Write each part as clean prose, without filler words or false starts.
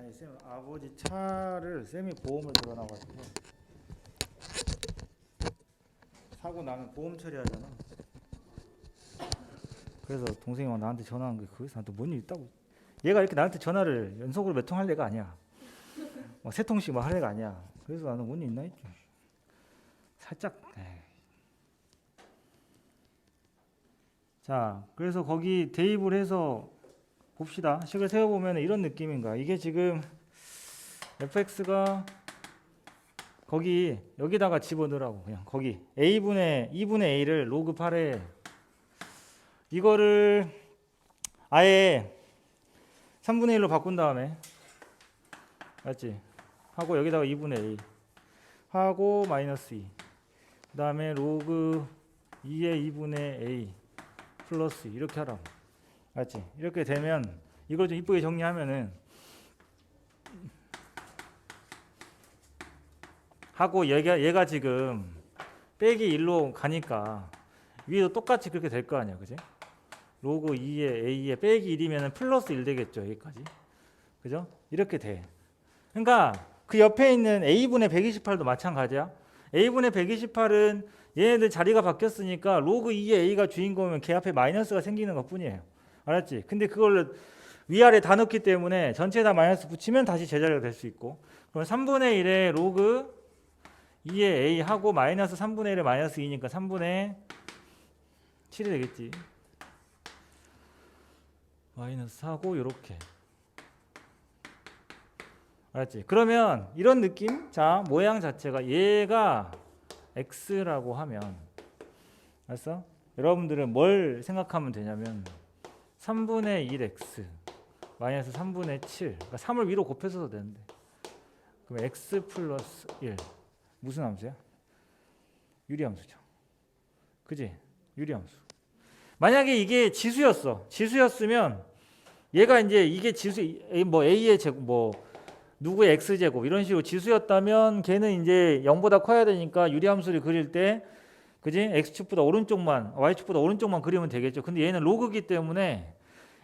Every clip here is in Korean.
아니 쌤 아버지 차를 쌤이 보험을 들어놔가지고 사고 나면 보험 처리하잖아. 그래서 동생이 막 나한테 전화한 게 거기서 나한테 뭔 일 있다고. 얘가 이렇게 나한테 전화를 연속으로 몇 통 할 애가 아니야. 막 세 통씩 막 할 애가 아니야. 그래서 나는 뭔 일 있나 했지. 살짝. 자, 그래서 거기 대입을 해서 봅시다. 식을 세워보면 이런 느낌인가. 이게 지금 fx가 거기 여기다가 집어넣으라고. 그냥 거기 a분의 2분의 a를 로그 8에 이거를 아예 3분의 1로 바꾼 다음에 맞지? 하고 여기다가 2분의 a 하고 마이너스 2 그 다음에 로그 2의 2분의 a 플러스 2 이렇게 하라고. 맞지? 이렇게 되면 이걸 좀 이쁘게 정리하면은 하고 얘가 지금 빼기 1로 가니까 위에도 똑같이 그렇게 될 거 아니야. 그지? 로그 2의 a에 빼기 1이면 플러스 1 되겠죠. 여기까지. 그죠? 이렇게 돼. 그러니까 그 옆에 있는 a분의 128도 마찬가지야. a분의 128은 얘네들 자리가 바뀌었으니까 로그 2의 a가 주인공이면 걔 앞에 마이너스가 생기는 것 뿐이에요. 알았지? 근데 그걸 위아래 다 넣기 때문에 전체에다 마이너스 붙이면 다시 제자리가 될 수 있고, 그럼 3분의 1에 로그 2의 a 하고 마이너스 3분의 1에 마이너스 2니까 3분의 7이 되겠지. 마이너스 하고 요렇게. 알았지? 그러면 이런 느낌? 자, 모양 자체가 얘가 x라고 하면 알았어? 여러분들은 뭘 생각하면 되냐면 3분의 1x 마이너스 3분의 7 그러니까 3을 위로 곱해서 써도 되는데 그러면 x 플러스 1 무슨 함수야? 유리함수죠. 그지? 유리함수. 만약에 이게 지수였으면 얘가 이제 이게 지수 뭐 a의 제곱 뭐 누구의 x제곱 이런 식으로 지수였다면 걔는 이제 0보다 커야 되니까 유리함수를 그릴 때 그지? x축보다 오른쪽만 y축보다 오른쪽만 그리면 되겠죠. 근데 얘는 로그기 때문에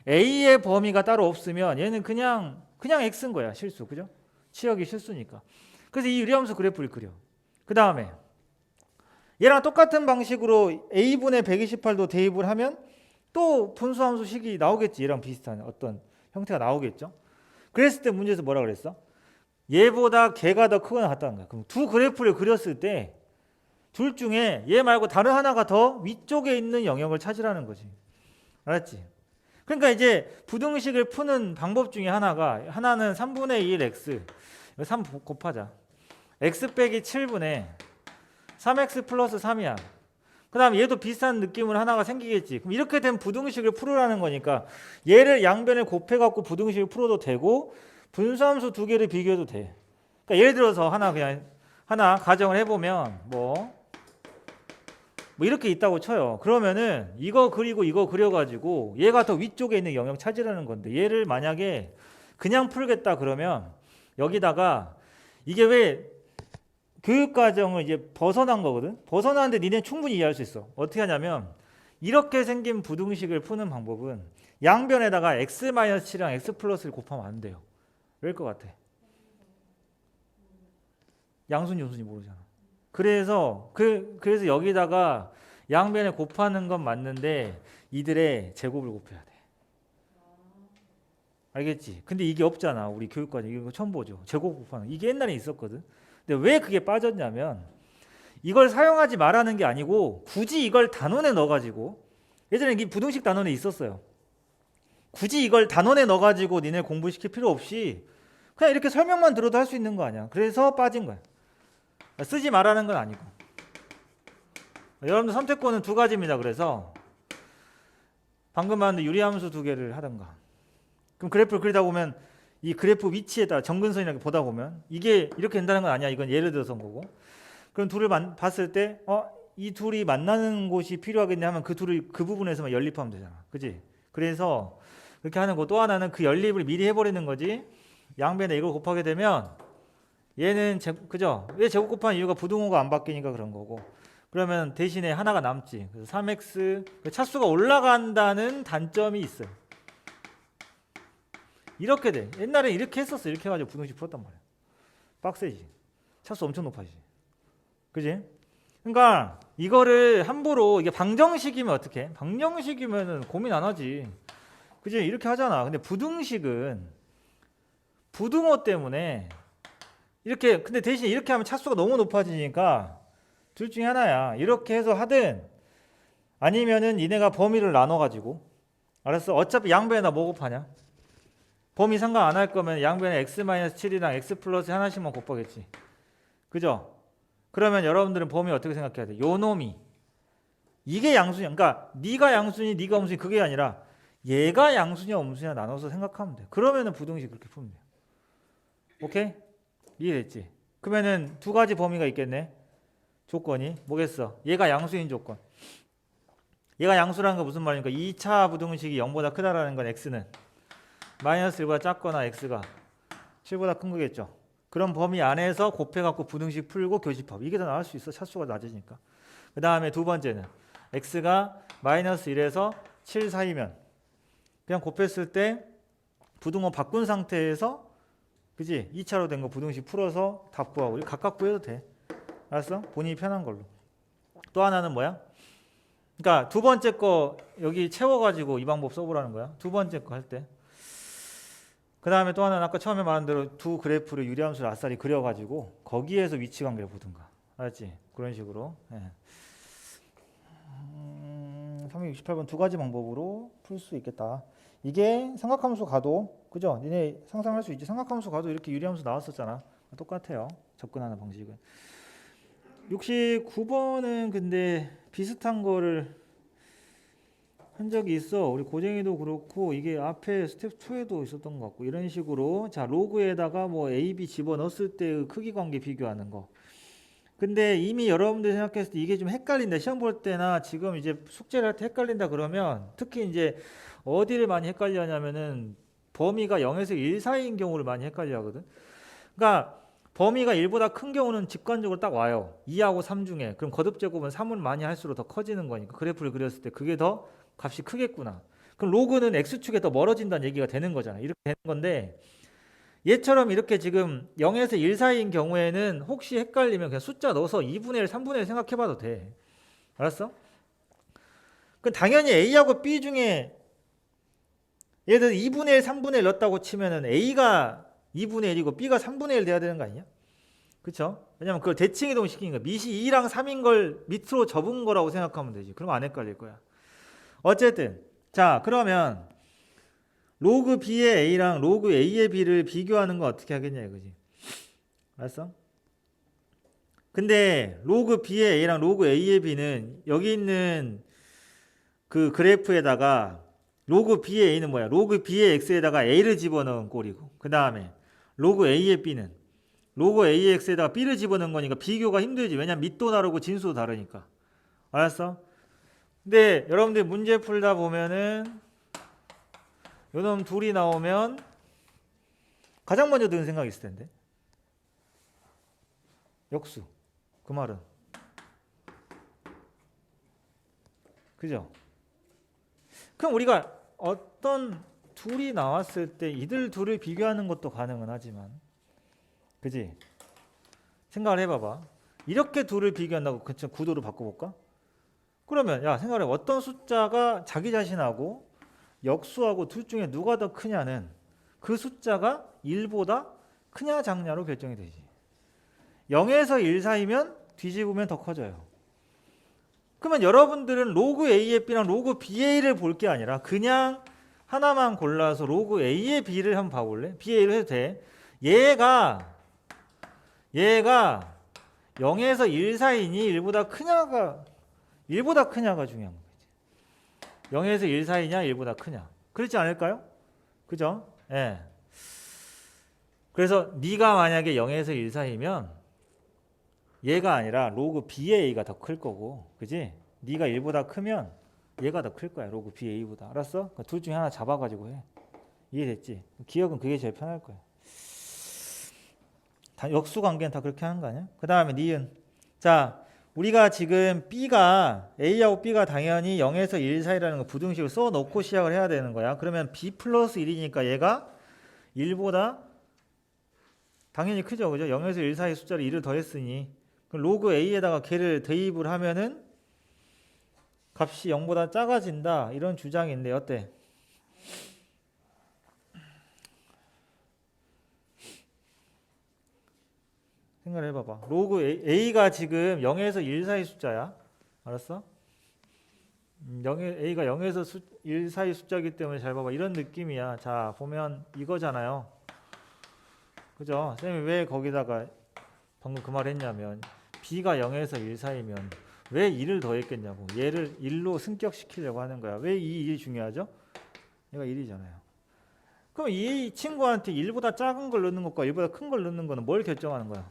a의 범위가 따로 없으면 얘는 그냥 x인 거야. 실수. 그죠? 치역이 실수니까. 그래서 이 유리함수 그래프를 그려. 그 다음에 얘랑 똑같은 방식으로 a분의 128도 대입을 하면 또 분수함수 식이 나오겠지. 얘랑 비슷한 어떤 형태가 나오겠죠. 그랬을 때 문제에서 뭐라 그랬어? 얘보다 걔가 더 크거나 같다는 거야. 그럼 두 그래프를 그렸을 때 둘 중에 얘 말고 다른 하나가 더 위쪽에 있는 영역을 찾으라는 거지. 알았지? 그러니까 이제 부등식을 푸는 방법 중에 하나는 3분의 1 x 3 곱하자. x 빼기 7분의 3x 플러스 3이야. 그 다음 얘도 비슷한 느낌으로 하나가 생기겠지. 그럼 이렇게 된 부등식을 풀으라는 거니까 얘를 양변에 곱해갖고 부등식을 풀어도 되고 분수함수 두 개를 비교해도 돼. 그러니까 예를 들어서 하나 가정을 해보면 뭐 이렇게 있다고 쳐요. 그러면은 이거 그리고 이거 그려가지고 얘가 더 위쪽에 있는 영역 찾으라는 건데 얘를 만약에 그냥 풀겠다 그러면 여기다가 이게 왜 교육과정을 이제 벗어난 거거든. 벗어나는데 니네 충분히 이해할 수 있어. 어떻게 하냐면 이렇게 생긴 부등식을 푸는 방법은 양변에다가 x-7이랑 x 플러스를 곱하면 안 돼요. 왜일 것 같아? 양순 요순이 모르잖아. 그래서 여기다가 양변에 곱하는 건 맞는데 이들의 제곱을 곱해야 돼. 알겠지? 근데 이게 없잖아. 우리 교육과정 이거 처음 보죠. 제곱 곱하는 이게 옛날에 있었거든. 근데 왜 그게 빠졌냐면 이걸 사용하지 말라는 게 아니고 굳이 이걸 단원에 넣어가지고 예전에 이 부등식 단원에 있었어요. 굳이 이걸 단원에 넣어가지고 니네 공부시킬 필요 없이 그냥 이렇게 설명만 들어도 할 수 있는 거 아니야. 그래서 빠진 거야. 쓰지 말라는 건 아니고. 여러분들 선택권은 두 가지입니다. 그래서 방금 봤는데 유리함수 두 개를 하던가. 그럼 그래프를 그리다 보면 이 그래프 위치에다 정근선이라고 보다 보면 이게 이렇게 된다는 건 아니야. 이건 예를 들어서 온 거고. 그럼 둘을 봤을 때 이 둘이 만나는 곳이 필요하겠냐 하면 그 둘이 그 부분에서만 연립하면 되잖아. 그지? 그래서 그렇게 하는 거. 또 하나는 그 연립을 미리 해버리는 거지. 양변에 이걸 곱하게 되면 얘는 그죠? 왜 제곱 곱하는 이유가 부등호가 안 바뀌니까 그런 거고. 그러면 대신에 하나가 남지. 그래서 3x 차수가 올라간다는 단점이 있어요. 이렇게 돼. 옛날에 이렇게 했었어. 이렇게 해가지고 부등식 풀었단 말이야. 빡세지. 차수 엄청 높아지지. 그지? 그러니까 이거를 함부로 이게 방정식이면 어떻게? 방정식이면은 고민 안 하지. 그지? 이렇게 하잖아. 근데 부등식은 부등호 때문에 이렇게, 근데 대신 이렇게 하면 차수가 너무 높아지니까 둘 중에 하나야. 이렇게 해서 하든 아니면은 니네가 범위를 나눠가지고, 알았어? 어차피 양변에다 뭐 곱하냐? 범위 상관 안 할 거면 양변에 x-7이랑 x 플러스 하나씩만 곱하겠지. 그죠? 그러면 여러분들은 범위 어떻게 생각해야 돼? 요 놈이 이게 양수냐? 그러니까 네가 양수니 네가 음수니 그게 아니라 얘가 양수냐 음수냐 나눠서 생각하면 돼. 그러면은 부등식 그렇게 풀면 돼. 오케이? 이해됐지? 그러면은 두 가지 범위가 있겠네. 조건이 뭐겠어? 얘가 양수인 조건. 얘가 양수라는 거 무슨 말입니까? 2차 부등식이 0보다 크다라는 건 x는 마이너스 1보다 작거나 x가 7보다 큰 거겠죠. 그런 범위 안에서 곱해갖고 부등식 풀고 교집합. 이게 더 나을 수 있어. 차수가 낮으니까. 그 다음에 두 번째는 x가 마이너스 1에서 7 사이면 그냥 곱했을 때 부등호 바꾼 상태에서 그지? 2차로 된 거 부등식 풀어서 답 구하고 각각 구해도 돼. 알았어? 본인이 편한 걸로. 또 하나는 뭐야? 그러니까 두 번째 거 여기 채워가지고 이 방법 써보라는 거야. 두 번째 거 할 때. 그 다음에 또 하나는 아까 처음에 말한 대로 두 그래프를 유리함수를 아싸리 그려가지고 거기에서 위치관계를 보든가. 알았지? 그런 식으로. 예. 368번 두 가지 방법으로 풀 수 있겠다. 이게 삼각함수 가도 그죠? 니네 상상할 수 있지. 삼각함수 가도 이렇게 유리함수 나왔었잖아. 똑같아요. 접근하는 방식은. 69번은 근데 비슷한 거를 한 적이 있어. 우리 고쟁이도 그렇고 이게 앞에 스텝 2에도 있었던 것 같고 이런 식으로 자 로그에다가 뭐 A, B 집어넣었을 때의 크기 관계 비교하는 거. 근데 이미 여러분들이 생각했을 때 이게 좀 헷갈린다. 시험 볼 때나 지금 이제 숙제를 할 때 헷갈린다 그러면 특히 이제 어디를 많이 헷갈려 하냐면은 범위가 0에서 1 사이인 경우를 많이 헷갈려 하거든. 그러니까 범위가 1보다 큰 경우는 직관적으로 딱 와요. 2하고 3 중에. 그럼 거듭제곱은 3을 많이 할수록 더 커지는 거니까 그래프를 그렸을 때 그게 더 값이 크겠구나. 그럼 로그는 x축에 더 멀어진다는 얘기가 되는 거잖아. 이렇게 되는 건데 얘처럼 이렇게 지금 0에서 1 사이인 경우에는 혹시 헷갈리면 그냥 숫자 넣어서 2분의 1, 3분의 1 생각해봐도 돼. 알았어? 그럼 당연히 A하고 B 중에 예를 들어 2분의 1, 3분의 1 넣었다고 치면은 A가 2분의 1이고 B가 3분의 1 돼야 되는 거 아니야? 그쵸? 왜냐면 그걸 대칭이동 시킨 거야. 밑이 2랑 3인 걸 밑으로 접은 거라고 생각하면 되지. 그러면 안 헷갈릴 거야. 어쨌든 자 그러면 로그 B의 A랑 로그 A의 B를 비교하는 거 어떻게 하겠냐 이거지. 알았어? 근데 로그 B의 A랑 로그 A의 B는 여기 있는 그 그래프에다가 로그 B의 A는 뭐야? 로그 B의 X에다가 A를 집어넣은 꼴이고 그 다음에 로그 A의 B는 로그 A의 X에다가 B를 집어넣은 거니까 비교가 힘들지. 왜냐면 밑도 다르고 진수도 다르니까. 알았어? 근데 여러분들 문제 풀다 보면은 요놈 둘이 나오면 가장 먼저 드는 생각이 있을 텐데 역수. 그 말은 그죠? 그럼 우리가 어떤 둘이 나왔을 때 이들 둘을 비교하는 것도 가능은 하지만 그지? 생각을 해봐봐. 이렇게 둘을 비교한다고 그쵸? 구도를 바꿔볼까? 그러면 야 생각해. 어떤 숫자가 자기 자신하고 역수하고 둘 중에 누가 더 크냐는 그 숫자가 1보다 크냐 작냐로 결정이 되지. 0에서 1 사이면 뒤집으면 더 커져요. 그러면 여러분들은 로그 A의 B랑 로그 BA를 볼 게 아니라 그냥 하나만 골라서 로그 A의 B를 한번 봐볼래? BA를 해도 돼. 얘가 0에서 1 사이니 1보다 크냐가 중요한 거지. 0에서 1 사이냐 1보다 크냐. 그렇지 않을까요? 그죠? 예. 그래서 네가 만약에 0에서 1 사이면 얘가 아니라 로그 BA가 더 클 거고, 그지? 네가 1보다 크면 얘가 더 클 거야. 로그 BA보다. 알았어? 그러니까 둘 중에 하나 잡아가지고 해. 이해됐지? 기억은 그게 제일 편할 거야. 역수 관계는 다 그렇게 하는 거 아니야? 그 다음에 니은. 자, 우리가 지금 B가 A하고 B가 당연히 0에서 1 사이라는 거 부등식을 써놓고 시작을 해야 되는 거야. 그러면 B 플러스 1이니까 얘가 1보다 당연히 크죠. 그죠? 0에서 1 사이 숫자를 1을 더했으니 그럼 로그 a에다가 걔를 대입을 하면은 값이 0보다 작아진다. 이런 주장인데 어때? 생각을 해봐봐. 로그 a가 지금 0에서 1 사이 숫자야. 알았어? a가 0에서 1 사이 숫자이기 때문에 잘 봐봐. 이런 느낌이야. 자, 보면 이거잖아요. 그죠? 쌤이 왜 거기다가 방금 그 말 했냐면 b가 0에서 1 사이면 왜 1을 더했겠냐고. 얘를 1로 승격시키려고 하는 거야. 왜 이 1이 중요하죠? 얘가 1이잖아요. 그럼 이 친구한테 1보다 작은 걸 넣는 것과 1보다 큰 걸 넣는 거는 뭘 결정하는 거야?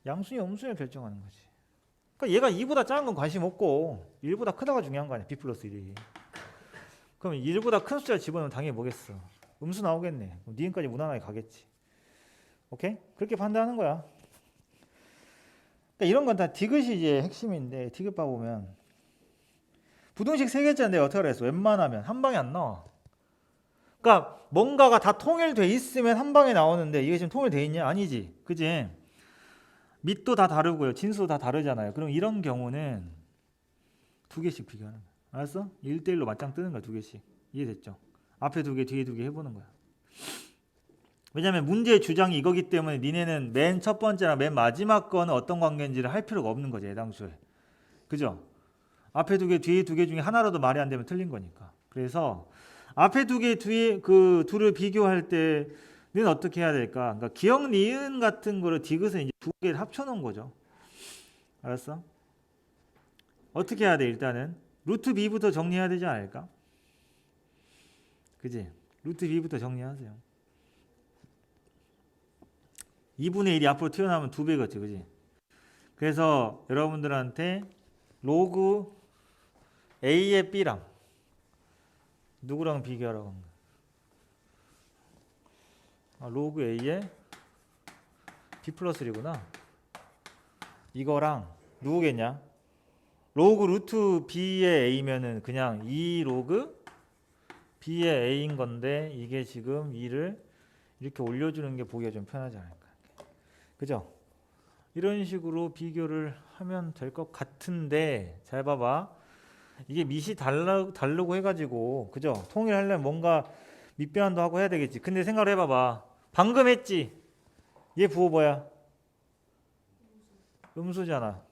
양수냐 음수냐 결정하는 거지. 그러니까 얘가 2보다 작은 건 관심 없고 1보다 크다가 중요한 거 아니야. b 플러스 1이. 그럼 1보다 큰 숫자 집어넣으면 당연히 뭐겠어? 음수 나오겠네. 그럼 니은까지 무난하게 가겠지. 오케이? 그렇게 판단하는 거야. 그러니까 이런 건 다 디귿이 이제 핵심인데 디귿 봐보면 부등식 3개짜리인데 어떻게 하랬어? 웬만하면 한 방에 안 나와. 그러니까 뭔가가 다 통일돼 있으면 한 방에 나오는데 이게 지금 통일돼 있냐? 아니지. 그지? 밑도 다 다르고요. 진수도 다 다르잖아요. 그럼 이런 경우는 2개씩 비교하는 거야. 알았어? 1대1로 맞짱 뜨는 거야. 2개씩. 이해됐죠? 앞에 2개, 뒤에 2개 해보는 거야. 왜냐면 문제의 주장이 이거기 때문에 니네는 맨 첫 번째나 맨 마지막 거는 어떤 관계인지를 할 필요가 없는 거지. 애당초에. 그죠? 앞에 2개, 뒤에 2개 중에 하나라도 말이 안 되면 틀린 거니까. 그래서 앞에 2개, 뒤에 그 둘을 비교할 때는 어떻게 해야 될까? 그러니까 기역, 니은 같은 거를 디귿은 이제 2개를 합쳐놓은 거죠. 알았어? 어떻게 해야 돼? 일단은 루트 b부터 정리해야 되지 않을까? 그지? 루트 b부터 정리하세요. 2분의 1이 앞으로 튀어나오면 2배겠지. 그지? 그래서 여러분들한테 로그 a의 b랑 누구랑 비교하라고 한 거야? 로그 a의 b 플러스 1이구나. 이거랑 누구겠냐? 로그 루트 b의 a면은 그냥 2 로그 b의 a인 건데 이게 지금 2를 이렇게 올려주는 게 보기가 좀 편하지 않을까. 그죠? 이런 식으로 비교를 하면 될 것 같은데 잘 봐봐. 이게 밑이 다르고 해가지고 그죠? 통일하려면 뭔가 밑변환도 하고 해야 되겠지. 근데 생각을 해봐봐. 방금 했지? 얘 부호 뭐야? 음수잖아.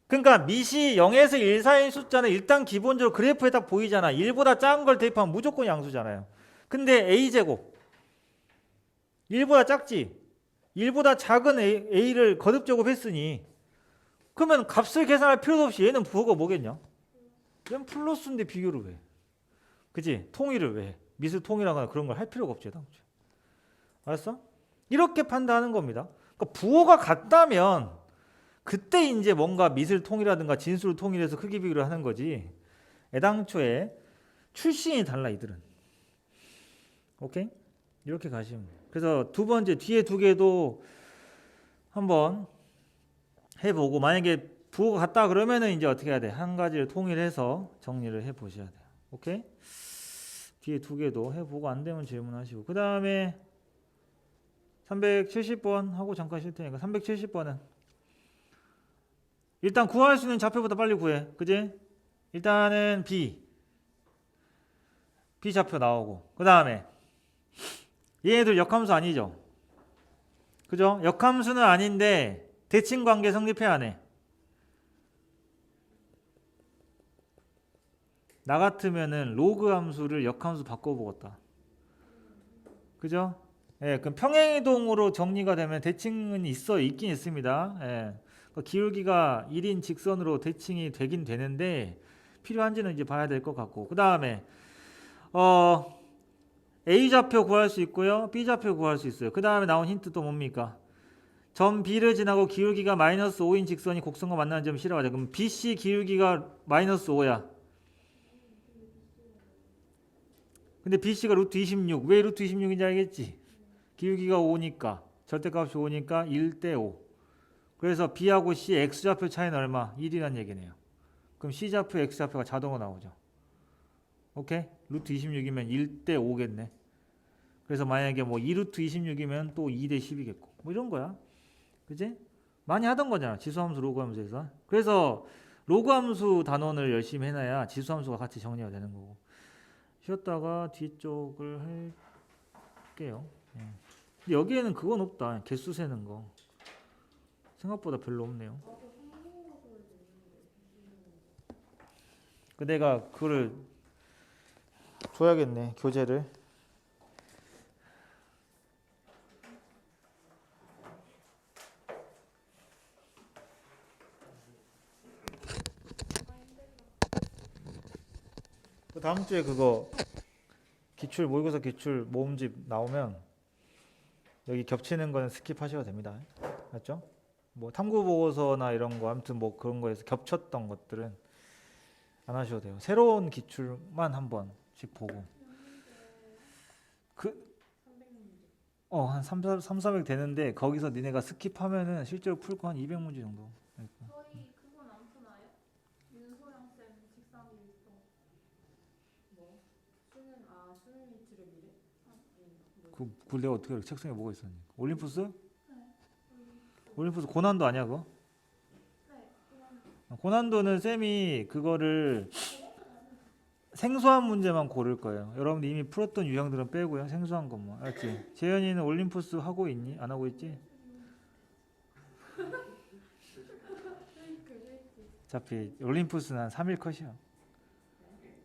그러니까 밑이 0에서 1 사이인 숫자는 일단 기본적으로 그래프에 딱 보이잖아. 1보다 작은 걸 대입하면 무조건 양수잖아요. 근데 a제곱 1보다 작지? 1보다 작은 a를 거듭제곱 했으니 그러면 값을 계산할 필요도 없이 얘는 부호가 뭐겠냐? 얘는 플러스인데 비교를 왜? 그치? 통일을 왜 해? 밑을 통일하거나 그런 걸 할 필요가 없지. 알았어? 이렇게 판단하는 겁니다. 그러니까 부호가 같다면 그때 이제 뭔가 밑을 통일하든가 진수를 통일해서 크기 비교를 하는 거지. 애당초에 출신이 달라 이들은. 오케이? 이렇게 가시면 돼요. 그래서 두 번째 뒤에 2개도 한번 해보고 만약에 부호가 같다 그러면은 이제 어떻게 해야 돼? 한 가지를 통일해서 정리를 해보셔야 돼요. 오케이? 뒤에 2개도 해보고 안 되면 질문하시고 그 다음에 370번 하고 잠깐 쉴 테니까 370번은 일단 구할 수 있는 좌표보다 빨리 구해. 그지? 일단은 B 좌표 나오고 그 다음에 얘네들 역함수 아니죠? 그죠? 역함수는 아닌데 대칭관계 성립해야 하네. 나 같으면은 로그 함수를 역함수 바꿔보겠다. 그죠? 예, 그럼 평행이동으로 정리가 되면 대칭은 있긴 있습니다. 예. 기울기가 1인 직선으로 대칭이 되긴 되는데 필요한지는 이제 봐야 될 것 같고 그 다음에 A 좌표 구할 수 있고요. B 좌표 구할 수 있어요. 그 다음에 나온 힌트 또 뭡니까? 점 B를 지나고 기울기가 마이너스 5인 직선이 곡선과 만나는 점을 실어가자. 그럼 BC 기울기가 마이너스 5야. 근데 BC가 루트 26. 왜 루트 26인지 알겠지? 기울기가 5니까 절대값이 5니까 1대5. 그래서 B하고 C X좌표 차이는 얼마? 1이란 얘기네요. 그럼 C좌표 X좌표가 자동으로 나오죠. 오케이? 루트 26이면 1대5겠네. 그래서 만약에 뭐 2루트 26이면 또 2대 10이겠고 뭐 이런 거야. 그지? 많이 하던 거잖아. 지수함수 로그함수에서. 그래서 로그함수 단원을 열심히 해놔야 지수함수가 같이 정리가 되는 거고. 쉬었다가 뒤쪽을 할게요. 예. 근데 여기에는 그건 없다. 개수 세는 거. 생각보다 별로 없네요. 그 내가 그거를 줘야겠네. 교재를. 그 다음 주에 그거 기출 모의고사 기출 모음집 나오면 여기 겹치는 거는 스킵하셔도 됩니다. 맞죠? 뭐 탐구 보고서나 이런 거 아무튼 뭐 그런 거에서 겹쳤던 것들은 안 하셔도 돼요. 새로운 기출만 한 번씩 보고 한 400 되는데 거기서 니네가 스킵하면은 실제로 풀 거 한 200문제 정도. 저희 그건 안 푸나요? 윤소영 쌤 직사기 또 뭐? 수능 위치를 미래? 그걸 내가 어떻게 알아? 책상에 뭐가 있었니? 올림푸스? 네. 올림푸스 고난도 아니야 그거? 네. 고난도는 쌤이 그거를 생소한 문제만 고를 거예요. 여러분들 이미 풀었던 유형들은 빼고요. 생소한 것만. 알지? 재현이는 올림푸스 하고 있니? 안 하고 있지? 어차피 올림푸스는 한 3일 컷이야.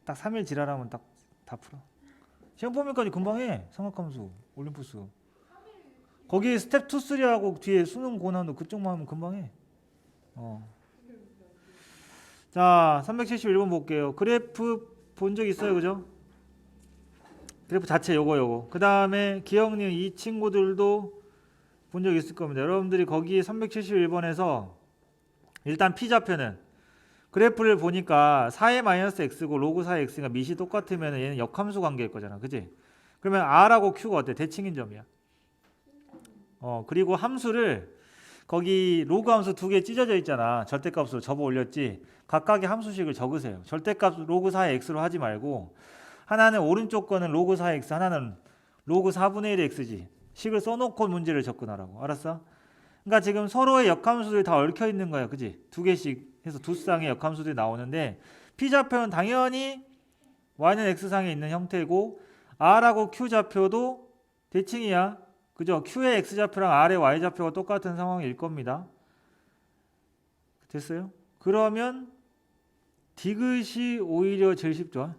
딱 3일 지랄하면 딱 다 풀어. 시험 보면까지 금방 해. 삼각함수 올림푸스. 거기 스텝 2, 3하고 뒤에 수능 고난도 그쪽만 하면 금방 해. 자, 371번 볼게요. 그래프 본 적 있어요, 그죠? 그래프 자체 요거. 그 다음에 기영님 이 친구들도 본 적 있을 겁니다. 여러분들이 거기 371번에서 일단 P좌표는 그래프를 보니까 4의 마이너스 x고 로그 4의 x가 밑이 똑같으면 얘는 역함수 관계일 거잖아, 그지? 그러면 r하고 q가 어때? 대칭인 점이야. 그리고 함수를 거기 로그 함수 두 개 찢어져 있잖아. 절대값으로 접어 올렸지. 각각의 함수식을 적으세요. 절대값 로그 4의 x로 하지 말고 하나는 오른쪽 거는 로그 4의 x, 하나는 로그 4분의 1의 x지. 식을 써놓고 문제를 접근하라고. 알았어? 그러니까 지금 서로의 역함수들이 다 얽혀 있는 거야. 그지? 두 개씩 해서 두 쌍의 역함수들이 나오는데 P좌표는 당연히 Y는 X상에 있는 형태고 R하고 Q좌표도 대칭이야. 그죠? Q의 X좌표랑 R의 Y좌표가 똑같은 상황일 겁니다. 됐어요? 그러면 디귿이 오히려 제일 쉽죠.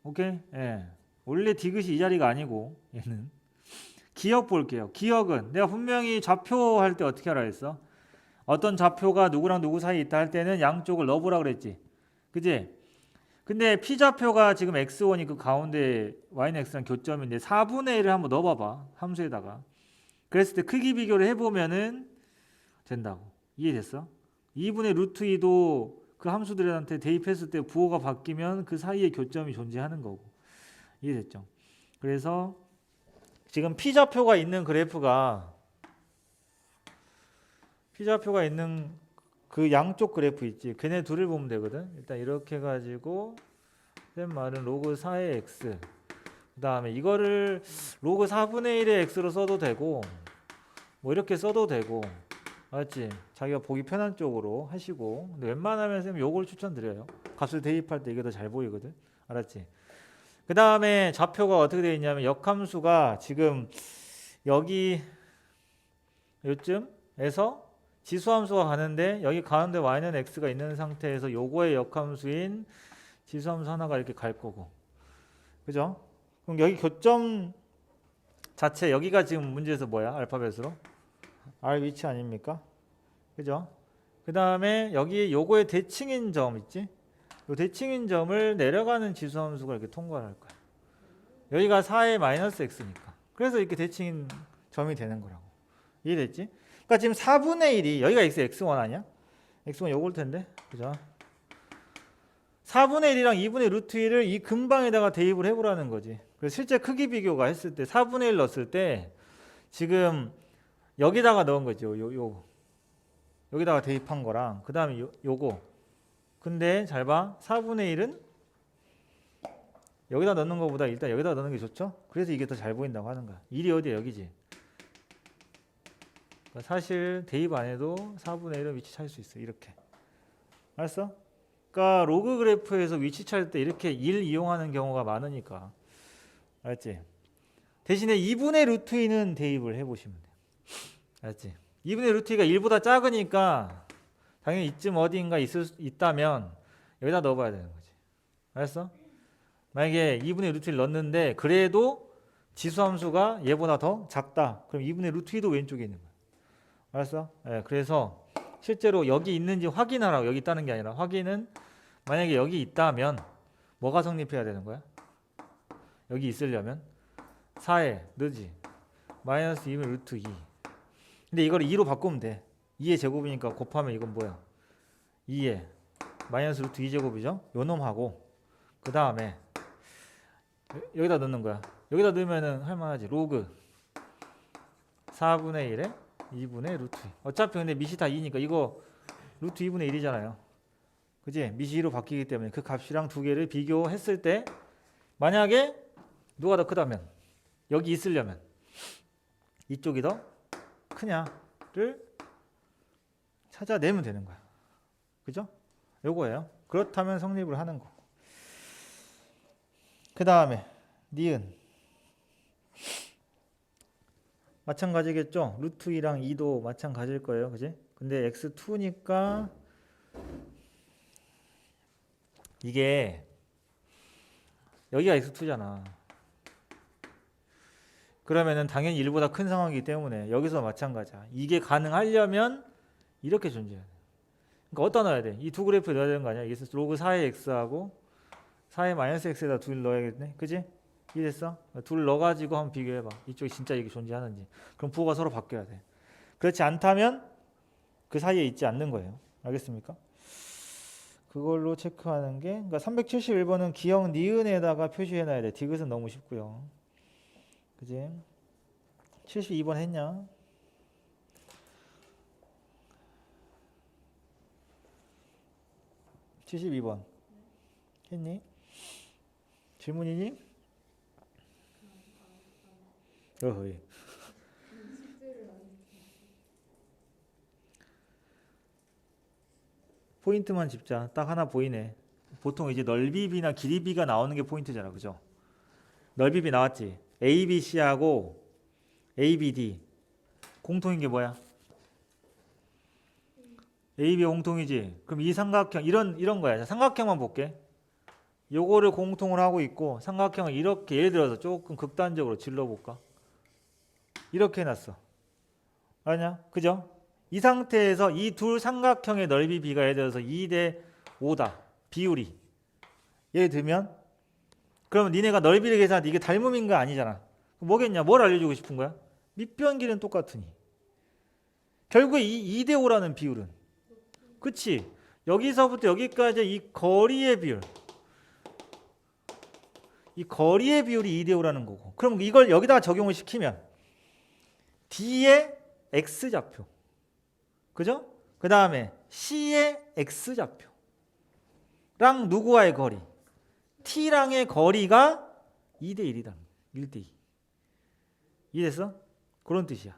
오케이? 예. 원래 디귿이 이 자리가 아니고 얘는 기억 볼게요. 기억은 내가 분명히 좌표 할 때 어떻게 하라 했어? 어떤 좌표가 누구랑 누구 사이에 있다 할 때는 양쪽을 넣어보라 그랬지. 그지? 근데 P좌표가 지금 x1이 그 가운데 y는 x랑 교점인데 4분의 1을 한번 넣어봐봐. 함수에다가. 그랬을 때 크기 비교를 해보면은 된다고. 이해됐어? 2분의 루트 2도 그 함수들한테 대입했을 때 부호가 바뀌면 그 사이에 교점이 존재하는 거고. 이해됐죠? 그래서 지금 P좌표가 있는 그래프가 P좌표가 있는 그 양쪽 그래프 있지. 걔네 둘을 보면 되거든. 일단 이렇게 해가지고 쌤 말은 로그 4의 x 그 다음에 이거를 로그 4분의 1의 x로 써도 되고 뭐 이렇게 써도 되고 알았지? 자기가 보기 편한 쪽으로 하시고 근데 웬만하면 쌤 요걸 추천드려요. 값을 대입할 때 이게 더 잘 보이거든. 알았지? 그 다음에 좌표가 어떻게 되어 있냐면 역함수가 지금 여기 요쯤에서 지수함수가 가는데 여기 가운데 y는 x가 있는 상태에서 요거의 역함수인 지수함수 하나가 이렇게 갈 거고 그죠? 그럼 여기 교점 자체 여기가 지금 문제에서 뭐야? 알파벳으로 R 위치 아닙니까? 그죠? 그 다음에 여기 요거의 대칭인 점 있지? 요 대칭인 점을 내려가는 지수함수가 이렇게 통과를 할 거야. 여기가 4의 마이너스 x니까 그래서 이렇게 대칭인 점이 되는 거라고. 이해됐지? 그러니까 지금 4분의 1이 여기가 x1 아니야? x1 요걸 텐데 그죠? 4분의 1이랑 2분의 루트 1을 이 근방에다가 대입을 해보라는 거지. 그래서 실제 크기 비교가 했을 때 4분의 1 넣었을 때 지금 여기다가 넣은 거죠. 여기다가 대입한 거랑 그 다음에 요거 근데 잘 봐. 4분의 1은 여기다 넣는 것보다 일단 여기다 넣는 게 좋죠? 그래서 이게 더 잘 보인다고 하는 거야. 1이 어디야? 여기지. 그러니까 사실 대입 안 해도 4분의 1은 위치 찾을 수 있어. 이렇게. 알았어? 그러니까 로그 그래프에서 위치 찾을 때 이렇게 1 이용하는 경우가 많으니까. 알았지? 대신에 2분의 루트 2는 대입을 해보시면 돼. 알았지? 2분의 루트 2가 1보다 작으니까 당연히 이쯤 어디인가 있다면 여기다 넣어봐야 되는 거지. 알았어? 만약에 2분의 루트 1 넣었는데 그래도 지수함수가 얘보다 더 작다. 그럼 2분의 루트 2도 왼쪽에 있는 거야. 알았어? 예, 그래서 실제로 여기 있는지 확인하라고. 여기 있다는 게 아니라 확인은 만약에 여기 있다면 뭐가 성립해야 되는 거야? 여기 있으려면 4에 넣지. 마이너스 2분의 루트 2. 근데 이걸 2로 바꾸면 돼. 2의 제곱이니까 곱하면 이건 뭐야? 2에 마이너스 루트 2제곱이죠? 요 놈하고 그 다음에 여기다 넣는 거야. 여기다 넣으면은 할만하지. 로그 4분의 1에 2분의 루트 2. 어차피 근데 밑이 다 2니까 이거 루트 2분의 1이잖아요. 그지? 밑이 2로 바뀌기 때문에 그 값이랑 두 개를 비교했을 때 만약에 누가 더 크다면 여기 있으려면 이쪽이 더 크냐를 찾아내면 되는 거야. 그죠? 요거예요. 그렇다면 성립을 하는 거. 그 다음에 니은 마찬가지겠죠? 루트 2랑 2도 마찬가지일 거예요. 그지? 근데 x2니까 이게 여기가 x2잖아. 그러면은 당연히 1보다 큰 상황이기 때문에 여기서 마찬가지야. 이게 가능하려면 이렇게 존재해야 돼. 그러니까 어디다 넣어야 돼? 이 두 그래프에 넣어야 되는 거 아니야? 이게 로그 4의 x하고 4의 마이너스 x에다 둘 넣어야겠네. 그지? 이해됐어? 둘 넣어가지고 한번 비교해봐. 이쪽이 진짜 이게 존재하는지. 그럼 부호가 서로 바뀌어야 돼. 그렇지 않다면 그 사이에 있지 않는 거예요. 알겠습니까? 그걸로 체크하는 게, 그러니까 371번은 기억 니은에다가 표시해놔야 돼. 디귿은 너무 쉽고요. 그지? 72번 했냐? (72번) 했니? 질문이니? 어허이. 포인트만 짚자. 딱 하나 보이네. 보통 이제 넓이비나 길이비가 나오는 게 포인트잖아. 그죠? 넓이비 나왔지? ABC하고 ABD 공통인 게 뭐야? AB 공통이지. 그럼 이 삼각형 이런 거야. 자, 삼각형만 볼게. 요거를 공통을 하고 있고 삼각형을 이렇게 예를 들어서 조금 극단적으로 질러볼까? 이렇게 해놨어. 아니야? 그죠? 이 상태에서 이 둘 삼각형의 넓이 비가 예를 들어서 2대 5다. 비율이. 예를 들면 그러면 니네가 넓이를 계산할 이게 닮음인 거 아니잖아. 뭐겠냐? 뭘 알려주고 싶은 거야? 밑변길은 똑같으니. 결국에 이 2대 5라는 비율은. 그치? 여기서부터 여기까지 이 거리의 비율. 이 거리의 비율이 2대 5라는 거고. 그럼 이걸 여기다가 적용을 시키면 D의 X좌표. 그죠? 그 다음에 C의 X좌표랑 누구와의 거리? T랑의 거리가 2대 1이다. 1대 2. 이해됐어? 그런 뜻이야.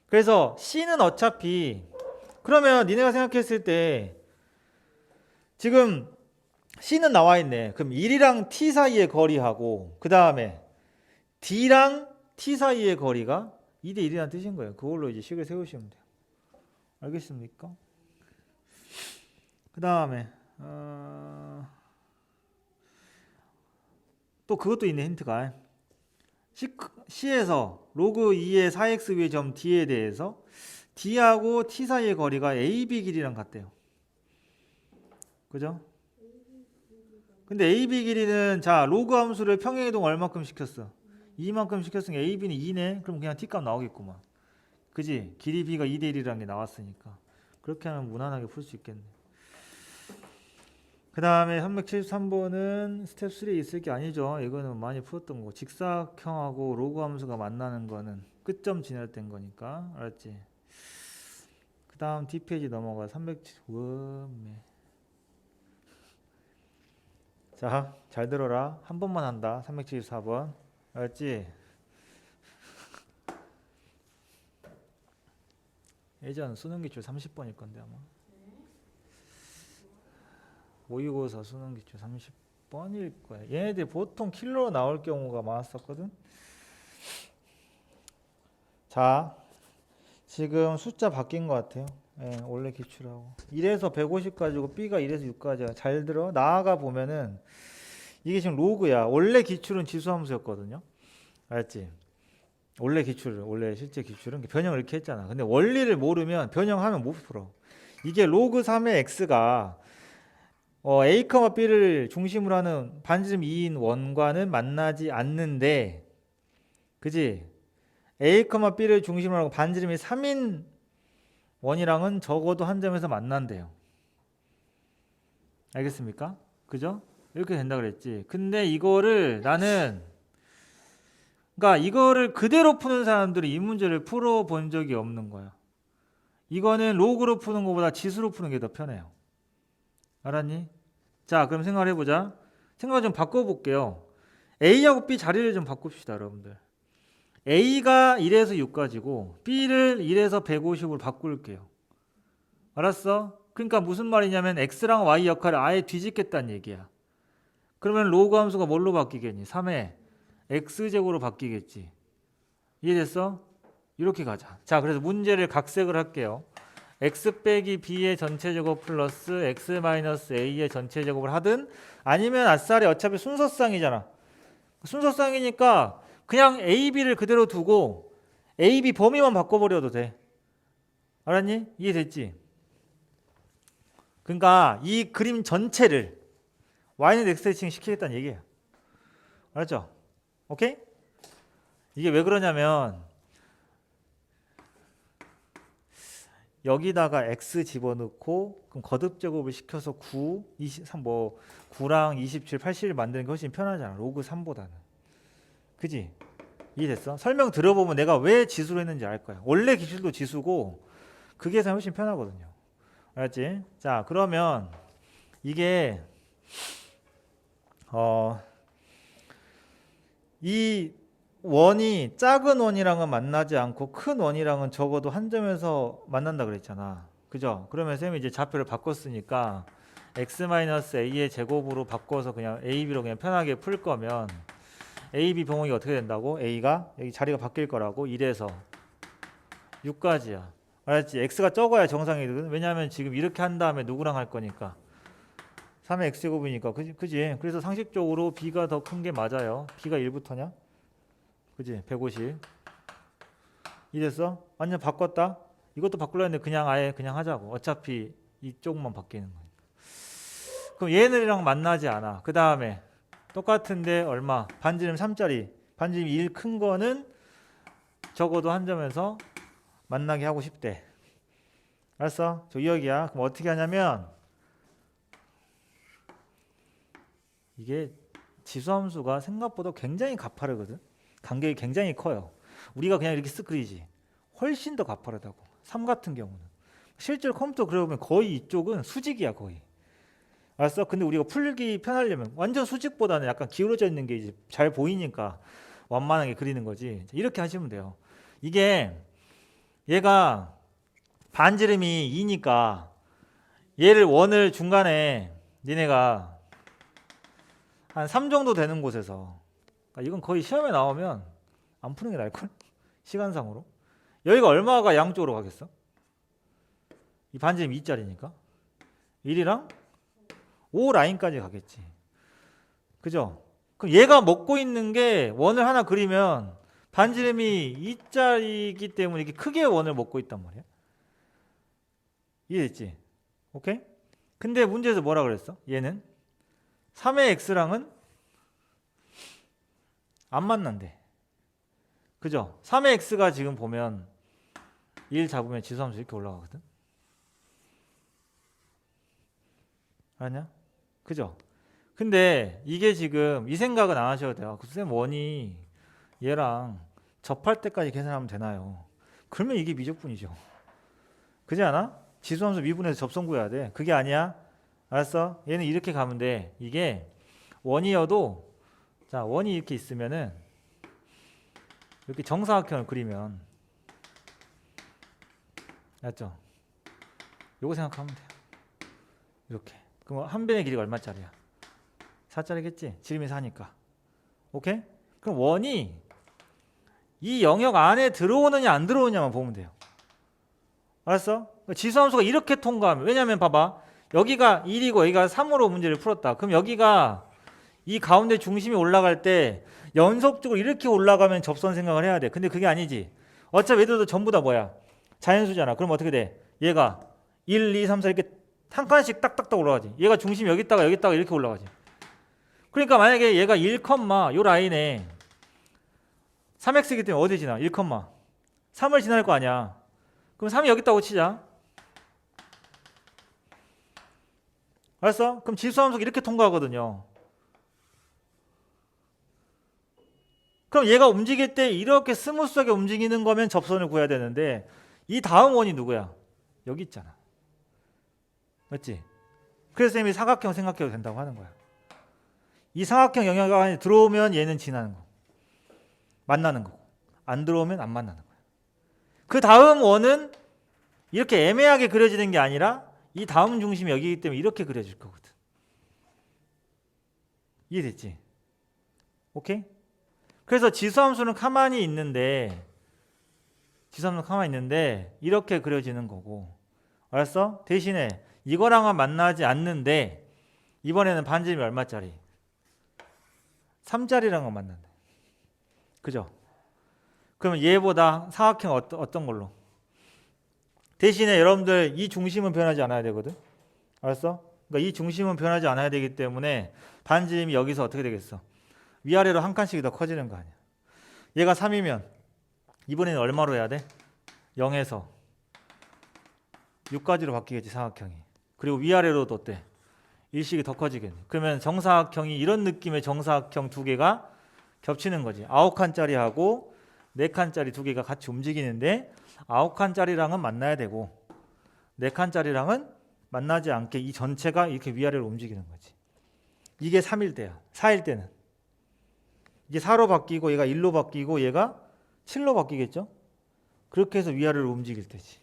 그래서 C는 어차피 그러면 니네가 생각했을 때 지금 C는 나와 있네. 그럼 1이랑 T 사이의 거리하고 그 다음에 D랑 T 사이의 거리가 2대 1이라는 뜻인 거예요. 그걸로 이제 식을 세우시면 돼요. 알겠습니까? 그 다음에 또 그것도 있네. 힌트가 C에서 로그 2의 4x 위의 점 D에 대해서 D하고 T 사이의 거리가 AB 길이랑 같대요. 그죠? 근데 AB 길이는 자 로그 함수를 평행이동 얼마큼 시켰어? 2만큼 시켰으니까 AB는 2네. 그럼 그냥 T값 나오겠구만. 그지? 길이 B가 2대 1이라는 게 나왔으니까 그렇게 하면 무난하게 풀 수 있겠네. 그 다음에 373번은 스텝 3에 있을 게 아니죠. 이거는 많이 풀었던 거고 직사각형하고 로그 함수가 만나는 거는 끝점 진열된 거니까 알았지? 그 다음 D페이지 넘어가 307. 자, 잘 들어라. 한 번만 한다. 374번. 알았지? 예전 수능 기출 30번일 건데 아마. 모의고사 수능 기출 30번일 거야. 얘네들 보통 킬러 나올 경우가 많았었거든. 자, 지금 숫자 바뀐 것 같아요. 예, 원래 기출하고 1에서 150까지고 B가 1에서 6까지야. 잘 들어. 나아가 보면은 이게 지금 로그야. 원래 기출은 지수함수였거든요. 알았지? 원래 기출을 원래 실제 기출은 변형을 이렇게 했잖아. 근데 원리를 모르면 변형하면 못 풀어. 이게 로그 3의 x가 A, B를 중심으로 하는 반지름 2인 원과는 만나지 않는데, 그지? A, B를 중심으로 하고 반지름이 3인 원이랑은 적어도 한 점에서 만난대요. 알겠습니까? 그죠? 이렇게 된다 그랬지. 근데 이거를 나는, 그러니까 이거를 그대로 푸는 사람들이 이 문제를 풀어본 적이 없는 거야. 이거는 로그로 푸는 것보다 지수로 푸는 게 더 편해요. 알았니? 자, 그럼 생각을 해보자. 생각을 좀 바꿔볼게요. A하고 B 자리를 좀 바꿉시다, 여러분들. A가 1에서 6까지고 B를 1에서 150으로 바꿀게요. 알았어? 그러니까 무슨 말이냐면 X랑 Y 역할을 아예 뒤집겠다는 얘기야. 그러면 로그 함수가 뭘로 바뀌겠니? 3의 X제곱으로 바뀌겠지. 이해됐어? 이렇게 가자. 자, 그래서 문제를 각색을 할게요. x 빼기 b의 전체 제곱 플러스 x 마이너스 a의 전체 제곱을 하든, 아니면 아싸리 어차피 순서쌍이잖아. 순서쌍이니까 그냥 a, b를 그대로 두고 a, b 범위만 바꿔버려도 돼. 알았니? 이해됐지? 그러니까 이 그림 전체를 y는 x 대칭 시키겠다는 얘기야. 알았죠? 오케이? 이게 왜 그러냐면 여기다가 x 집어넣고 그럼 거듭 제곱을 시켜서 9, 23, 9랑 27, 80을 만드는 게 훨씬 편하잖아. 로그 3보다는. 그지? 이해됐어? 설명 들어보면 내가 왜 지수로 했는지 알 거야. 원래 기출도 지수고 그 계산이 훨씬 편하거든요. 알았지? 자, 그러면 이게 이 원이 작은 원이랑은 만나지 않고 큰 원이랑은 적어도 한 점에서 만난다 그랬잖아. 그죠? 그러면 쌤이 이제 좌표를 바꿨으니까 x-a의 제곱으로 바꿔서 그냥 ab로 그냥 편하게 풀 거면 ab 범위가 어떻게 된다고? a가 여기 자리가 바뀔 거라고. 1에서 6까지야. 알았지? x가 적어야 정상이거든. 왜냐하면 지금 이렇게 한 다음에 누구랑 할 거니까 3의 x제곱이니까. 그지? 그래서 상식적으로 b가 더 큰 게 맞아요. b가 1부터냐? 그지? 150. 이랬어? 완전 바꿨다? 이것도 바꾸려 했는데 그냥 아예 그냥 하자고. 어차피 이쪽만 바뀌는 거니까. 그럼 얘네랑 만나지 않아. 그 다음에 똑같은데 얼마? 반지름 3짜리. 반지름 1 큰 거는 적어도 한 점에서 만나게 하고 싶대. 알았어? 저 2역이야. 그럼 어떻게 하냐면 이게 지수함수가 생각보다 굉장히 가파르거든. 간격이 굉장히 커요. 우리가 그냥 이렇게 쓱 그리지. 훨씬 더 가파르다고. 3 같은 경우는. 실제로 컴퓨터 그려보면 거의 이쪽은 수직이야 거의. 알았어? 근데 우리가 풀기 편하려면 완전 수직보다는 약간 기울어져 있는 게 이제 잘 보이니까 완만하게 그리는 거지. 이렇게 하시면 돼요. 이게 얘가 반지름이 2니까 얘를 원을 중간에 니네가 한 3 정도 되는 곳에서, 이건 거의 시험에 나오면 안 푸는 게 나을걸? 시간상으로. 여기가 얼마가 양쪽으로 가겠어? 이 반지름 2짜리니까 1이랑 5 라인까지 가겠지. 그죠? 그럼 얘가 먹고 있는 게 원을 하나 그리면 반지름이 2짜리이기 때문에 이렇게 크게 원을 먹고 있단 말이야. 이해됐지? 오케이? 근데 문제에서 뭐라 그랬어? 얘는 3의 x랑은 안 만난대. 그죠? 3의 x가 지금 보면 1 잡으면 지수함수 이렇게 올라가거든. 아니야? 그죠? 근데 이게 지금 이 생각은 안 하셔도 돼요. 쌤 원이 얘랑 접할 때까지 계산하면 되나요? 그러면 이게 미적분이죠. 그지 않아? 지수함수 미분해서 접선 구해야 돼. 그게 아니야? 알았어? 얘는 이렇게 가면 돼. 이게 원이어도 자 원이 이렇게 있으면은 이렇게 정사각형을 그리면 맞죠? 요거 생각하면 돼요. 이렇게. 그럼 한 변의 길이가 얼마짜리야? 4짜리겠지? 지름이 4니까. 오케이? 그럼 원이 이 영역 안에 들어오느냐 안 들어오느냐만 보면 돼요. 알았어? 지수함수가 이렇게 통과하면 왜냐면 봐봐. 여기가 1이고 여기가 3으로 문제를 풀었다. 그럼 여기가 이 가운데 중심이 올라갈 때 연속적으로 이렇게 올라가면 접선 생각을 해야 돼. 근데 그게 아니지. 어차피 얘들도 전부 다 뭐야? 자연수잖아. 그럼 어떻게 돼? 얘가 1, 2, 3, 4 이렇게 한 칸씩 딱딱딱 올라가지. 얘가 중심이 여기다가 이렇게 올라가지. 그러니까 만약에 얘가 1, 요 라인에 3x이기 때문에 어디 지나? 1, 3을 지날 거 아니야. 그럼 3이 여기 있다고 치자. 알았어? 그럼 지수함수가 이렇게 통과하거든요. 그럼 얘가 움직일 때 이렇게 스무스하게 움직이는 거면 접선을 구해야 되는데 이 다음 원이 누구야? 여기 있잖아. 맞지? 그래서 쌤이 사각형 생각해도 된다고 하는 거야. 이 사각형 영역 안에 들어오면 얘는 지나는 거. 만나는 거고. 안 들어오면 안 만나는 거야. 그 다음 원은 이렇게 애매하게 그려지는 게 아니라 이 다음 중심이 여기이기 때문에 이렇게 그려질 거거든. 이해됐지? 오케이? 그래서 지수함수는 가만히 있는데 이렇게 그려지는 거고. 알았어? 대신에 이거랑은 만나지 않는데 이번에는 반지름이 얼마짜리? 3짜리랑은 만난다. 그죠? 그러면 얘보다 사각형 어떤 걸로? 대신에 여러분들 이 중심은 변하지 않아야 되거든. 알았어? 그러니까 이 중심은 변하지 않아야 되기 때문에 반지름이 여기서 어떻게 되겠어? 위아래로 한 칸씩 더 커지는 거 아니야. 얘가 3이면 이번에는 얼마로 해야 돼? 0에서 6까지로 바뀌겠지 사각형이. 그리고 위아래로도 어때? 일식이 더 커지겠네. 그러면 정사각형이 이런 느낌의 정사각형 두 개가 겹치는 거지. 9칸짜리하고 4칸짜리 두 개가 같이 움직이는데 9칸짜리랑은 만나야 되고 4칸짜리랑은 만나지 않게 이 전체가 이렇게 위아래로 움직이는 거지. 이게 3일 때야. 4일 때는 이게 4로 바뀌고 얘가 1로 바뀌고 얘가 7로 바뀌겠죠? 그렇게 해서 위아래로 움직일 때지.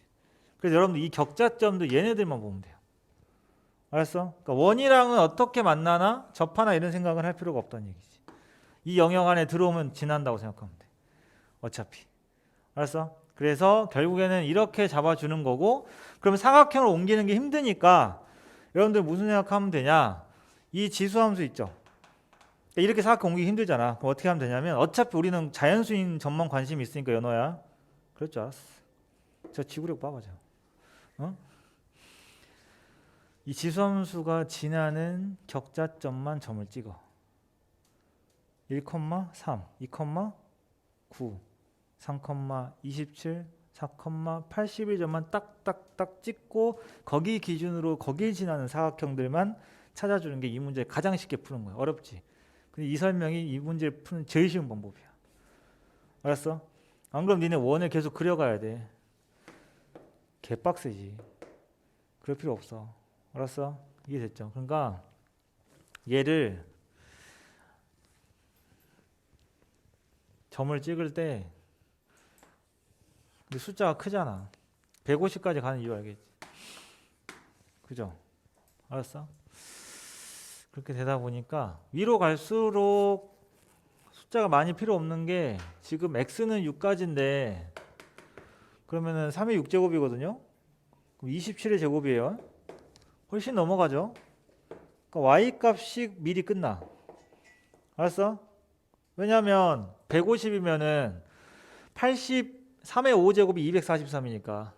그래서 여러분들 이 격자점도 얘네들만 보면 돼요. 알았어? 그러니까 원이랑은 어떻게 만나나 접하나 이런 생각을 할 필요가 없다는 얘기지. 이 영역 안에 들어오면 지난다고 생각하면 돼. 어차피. 알았어? 그래서 결국에는 이렇게 잡아주는 거고, 그러면 사각형을 옮기는 게 힘드니까 여러분들 무슨 생각하면 되냐? 이 지수함수 있죠? 이렇게 사각형 옮기기 힘들잖아. 그럼 어떻게 하면 되냐면 어차피 우리는 자연수인 점만 관심이 있으니까 연어야. 그럴 줄 알았어. 저 지구력 봐봐. 어? 이 지수함수가 지나는 격자점만 점을 찍어. 1,3, 2,9, 3,27, 4,81점만 딱딱딱 찍고 거기 기준으로 거길 지나는 사각형들만 찾아주는 게 이 문제 가장 쉽게 푸는 거야. 어렵지? 근데 이 설명이 이 문제를 푸는 제일 쉬운 방법이야. 알았어? 안 그럼 니네 원을 계속 그려가야 돼. 개빡세지. 그럴 필요 없어. 알았어? 이해됐죠? 그러니까 얘를 점을 찍을 때 숫자가 크잖아. 150까지 가는 이유 알겠지? 그죠? 알았어? 그렇게 되다 보니까 위로 갈수록 숫자가 많이 필요 없는 게 지금 x는 6까지인데 그러면은 3의 6제곱이거든요. 그럼 27의 제곱이에요. 훨씬 넘어가죠. 그러니까 y 값이 미리 끝나. 알았어? 왜냐면 150이면은 83의 5제곱이 243이니까.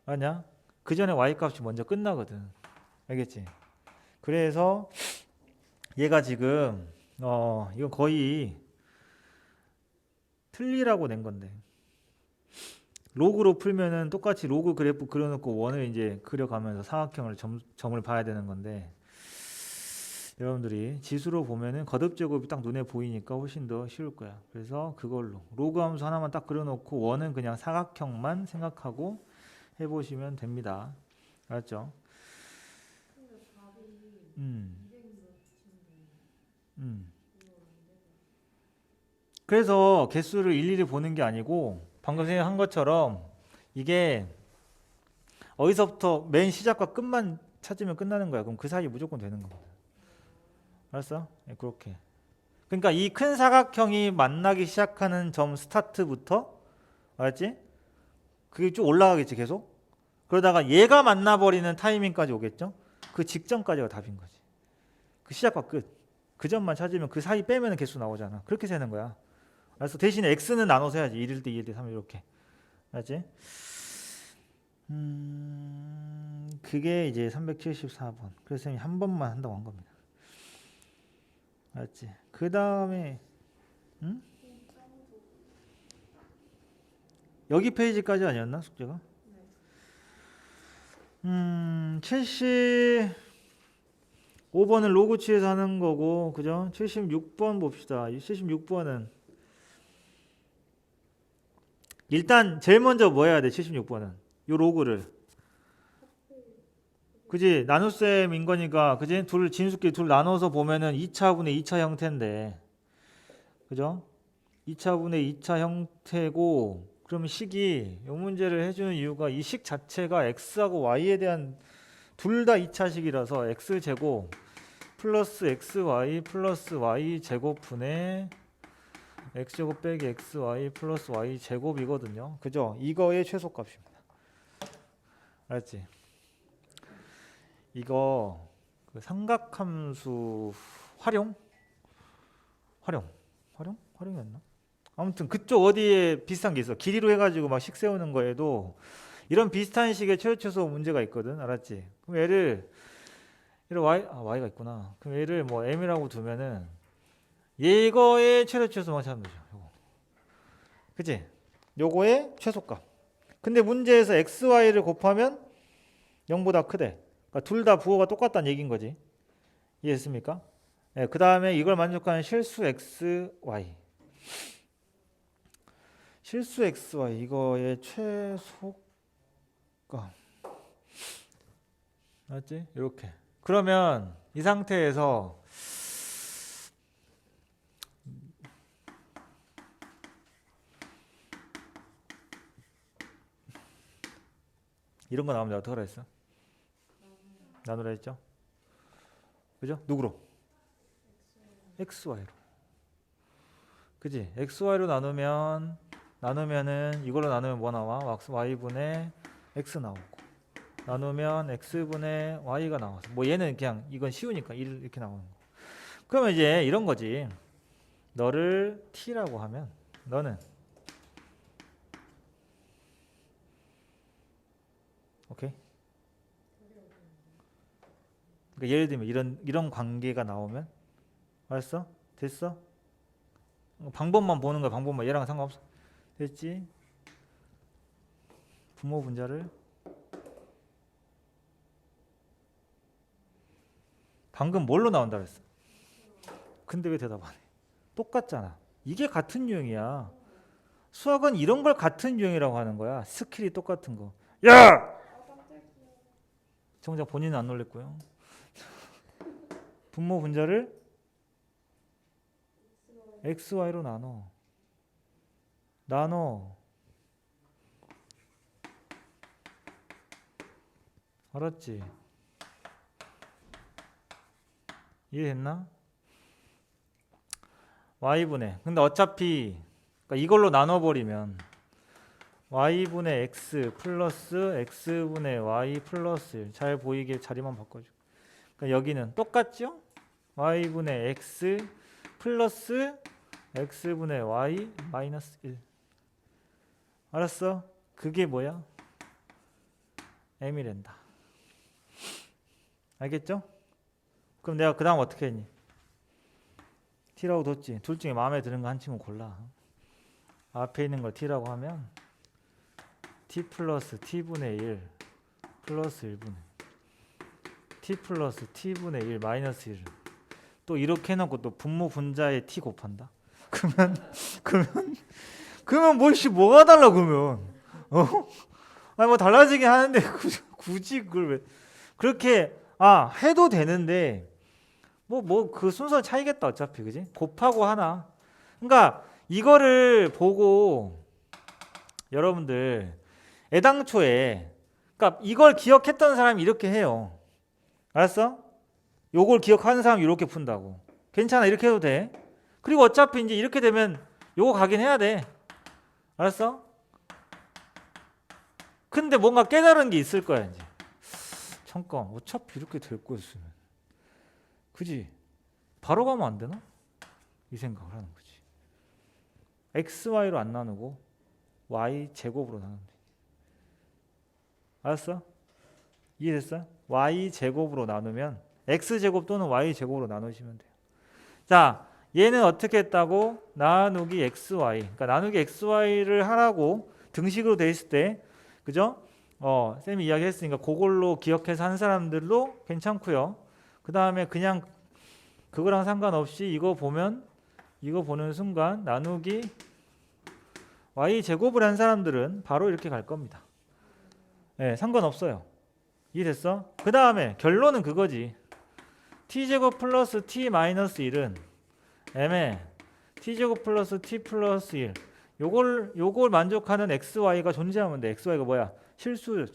아냐? 그 전에 y 값이 먼저 끝나거든. 알겠지? 그래서 얘가 지금 이건 거의 틀리라고 낸 건데 로그로 풀면은 똑같이 로그 그래프 그려놓고 원을 이제 그려가면서 사각형을 점을 봐야 되는 건데 여러분들이 지수로 보면은 거듭 제곱이 딱 눈에 보이니까 훨씬 더 쉬울 거야. 그래서 그걸로 로그 함수 하나만 딱 그려놓고 원은 그냥 사각형만 생각하고 해보시면 됩니다. 알았죠? 그래서 개수를 일일이 보는 게 아니고 방금 생각한 것처럼 이게 어디서부터 맨 시작과 끝만 찾으면 끝나는 거야. 그럼 그 사이 무조건 되는 거거든. 알았어? 네, 그렇게. 그러니까 이 큰 사각형이 만나기 시작하는 점 스타트부터, 알았지? 그게 쭉 올라가겠지 계속. 그러다가 얘가 만나버리는 타이밍까지 오겠죠. 그 직전까지가 답인 거지. 그 시작과 끝. 그 점만 찾으면 그 사이 빼면 개수 나오잖아. 그렇게 세는 거야. 그래서 대신에 x는 나눠서 해야지. 1일 때 2일 때 3일 이렇게. 알았지? 그게 이제 374번. 그래서 선생님이 한 번만 한다고 한 겁니다. 알았지? 그 다음에 여기 페이지까지 아니었나 숙제가? 75번은 로그 취해서 하는 거고, 그죠? 76번 봅시다. 76번은 일단 제일 먼저 뭐 해야 돼? 76번은 요 로그를, 그지? 나눗셈인 거니까, 그지? 둘 진수끼리 둘 나눠서 보면은 2차분의 2차 형태인데, 그죠? 2차분의 2차 형태고, 그러면 식이 이 문제를 해주는 이유가 이 식 자체가 x하고 y에 대한 둘 다 2차식이라서 x제곱 플러스 xy 플러스 y 제곱분의 x제곱 빼기 xy 플러스 y 제곱이거든요. 그죠? 이거의 최소값입니다. 알았지? 이거 그 삼각함수 활용이었나? 아무튼 그쪽 어디에 비슷한 게 있어. 길이로 해가지고 막 식 세우는 거에도 이런 비슷한 식의 최소 문제가 있거든. 알았지? 그럼 얘를 y가 있구나. 그럼 얘를 뭐 m이라고 두면은 이거의 최소만 찾으면 되죠. 요거. 그치? 요거의 최소값. 근데 문제에서 xy를 곱하면 0보다 크대. 그러니까 둘 다 부호가 똑같다는 얘기인 거지. 이해했습니까? 네, 그 다음에 이걸 만족하는 실수 xy. 실수 xy 이거의 최소값. 맞지? 이렇게. 그러면 이 상태에서 이런 거 나오면 내가 어떻게 하라 했어? 나누라 했죠? 그죠? 누구로? xy로. 그지? xy로 나누면은 이걸로 나누면 뭐 나와? y분의 x 나오고, 나누면 x분의 y가 나와서, 뭐 얘는 그냥 이건 쉬우니까 1 이렇게 나오는 거. 그러면 이제 이런 거지. 너를 t라고 하면 너는 오케이? 그러니까 예를 들면 이런 관계가 나오면, 알았어? 됐어? 방법만 보는 거야. 방법만. 얘랑 상관없어. 됐지? 분모 분자를 방금 뭘로 나온다 그랬어? 근데 왜 대답 안 해? 똑같잖아. 이게 같은 유형이야. 수학은 이런 걸 같은 유형이라고 하는 거야. 스킬이 똑같은 거. 야! 정작 본인은 안 놀랬고요. 분모 분자를 xy로 나눠. 알았지? 이해됐나? y분의, 근데 어차피 그러니까 이걸로 나눠버리면 y분의 x 플러스 x분의 y 플러스 1. 잘 보이게 자리만 바꿔줘. 그러니까 여기는 똑같죠? y분의 x 플러스 x분의 y 마이너스 1. 알았어? 그게 뭐야? m이란다. 알겠죠? 그럼 내가 그 다음 어떻게 했니? t라고 뒀지. 둘 중에 마음에 드는 거 한 친구 골라. 앞에 있는 걸 t라고 하면 t 플러스 t분의 1 플러스 1분의 t 플러스 t분의 1 마이너스 1. 또 이렇게 해놓고 또 분모 분자에 t 곱한다? 그러면 뭐가 달라 그러면? 아니 뭐 달라지긴 하는데 굳이 그걸 왜 그렇게 해도 되는데 뭐 그 순서 차이겠다 어차피 그지? 곱하고 하나. 그러니까 이거를 보고 여러분들 애당초에 그러니까 이걸 기억했던 사람이 이렇게 해요. 알았어? 요걸 기억하는 사람이 이렇게 푼다고. 괜찮아 이렇게 해도 돼. 그리고 어차피 이제 이렇게 되면 요거 가긴 해야 돼. 알았어? 근데 뭔가 깨달은 게 있을 거야 이제. 잠깐 어차피 이렇게 될 거였으면 그지? 바로 가면 안 되나? 이 생각을 하는 거지. XY로 안 나누고 Y 제곱으로 나누면 돼. 알았어? 이해됐어? Y 제곱으로 나누면 X 제곱 또는 Y 제곱으로 나누시면 돼요. 자, 얘는 어떻게 했다고? 나누기 XY. 그러니까 나누기 XY를 하라고 등식으로 돼 있을 때, 그죠? 쌤이 이야기했으니까 그걸로 기억해서 한 사람들도 괜찮고요. 그 다음에 그냥 그거랑 상관없이 이거 보면 이거 보는 순간 나누기 Y 제곱을 한 사람들은 바로 이렇게 갈 겁니다. 네, 상관없어요. 이해됐어? 그 다음에 결론은 그거지. t제곱 플러스 t 마이너스 1은 m에 t제곱 플러스 t 플러스 1 요걸 만족하는 xy가 존재하면 돼. xy가 뭐야? 실수.